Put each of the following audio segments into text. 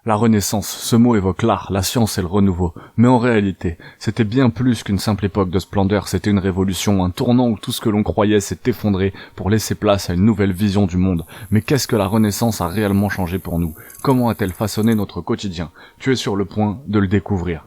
La Renaissance, ce mot évoque l'art, la science et le renouveau. Mais en réalité, c'était bien plus qu'une simple époque de splendeur, c'était une révolution, un tournant où tout ce que l'on croyait s'est effondré pour laisser place à une nouvelle vision du monde. Mais qu'est-ce que la Renaissance a réellement changé pour nous? Comment a-t-elle façonné notre quotidien? Tu es sur le point de le découvrir.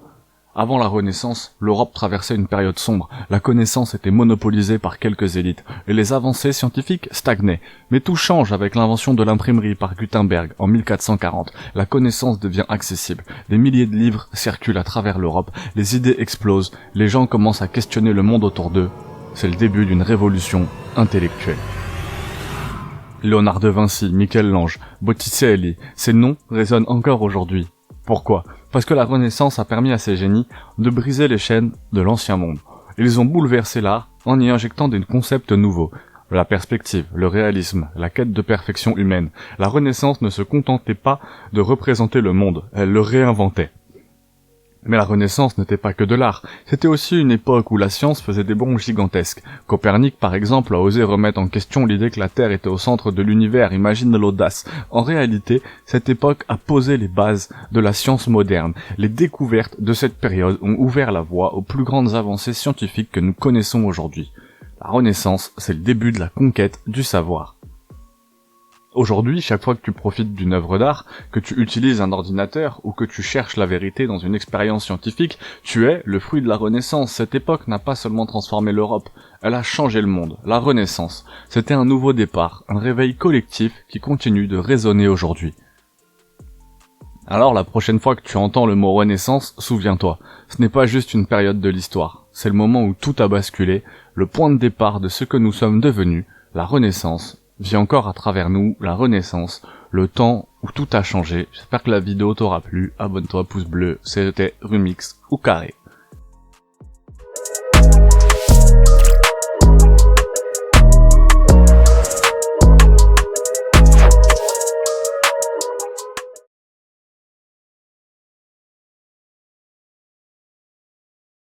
Avant la Renaissance, l'Europe traversait une période sombre, la connaissance était monopolisée par quelques élites, et les avancées scientifiques stagnaient. Mais tout change avec l'invention de l'imprimerie par Gutenberg en 1440. La connaissance devient accessible, des milliers de livres circulent à travers l'Europe, les idées explosent, les gens commencent à questionner le monde autour d'eux. C'est le début d'une révolution intellectuelle. Léonard de Vinci, Michel-Ange, Botticelli, ces noms résonnent encore aujourd'hui. Pourquoi? Parce que la Renaissance a permis à ces génies de briser les chaînes de l'ancien monde. Ils ont bouleversé l'art en y injectant des concepts nouveaux. La perspective, le réalisme, la quête de perfection humaine. La Renaissance ne se contentait pas de représenter le monde, elle le réinventait. Mais la Renaissance n'était pas que de l'art, c'était aussi une époque où la science faisait des bonds gigantesques. Copernic, par exemple, a osé remettre en question l'idée que la Terre était au centre de l'univers, imagine l'audace. En réalité, cette époque a posé les bases de la science moderne. Les découvertes de cette période ont ouvert la voie aux plus grandes avancées scientifiques que nous connaissons aujourd'hui. La Renaissance, c'est le début de la conquête du savoir. Aujourd'hui, chaque fois que tu profites d'une œuvre d'art, que tu utilises un ordinateur ou que tu cherches la vérité dans une expérience scientifique, tu es le fruit de la Renaissance. Cette époque n'a pas seulement transformé l'Europe, elle a changé le monde. La Renaissance, c'était un nouveau départ, un réveil collectif qui continue de résonner aujourd'hui. Alors la prochaine fois que tu entends le mot Renaissance, souviens-toi, ce n'est pas juste une période de l'histoire, c'est le moment où tout a basculé, le point de départ de ce que nous sommes devenus, la Renaissance. Vit encore à travers nous la Renaissance, le temps où tout a changé. J'espère que la vidéo t'aura plu. Abonne-toi, pouce bleu. C'était Rumix ou Carré.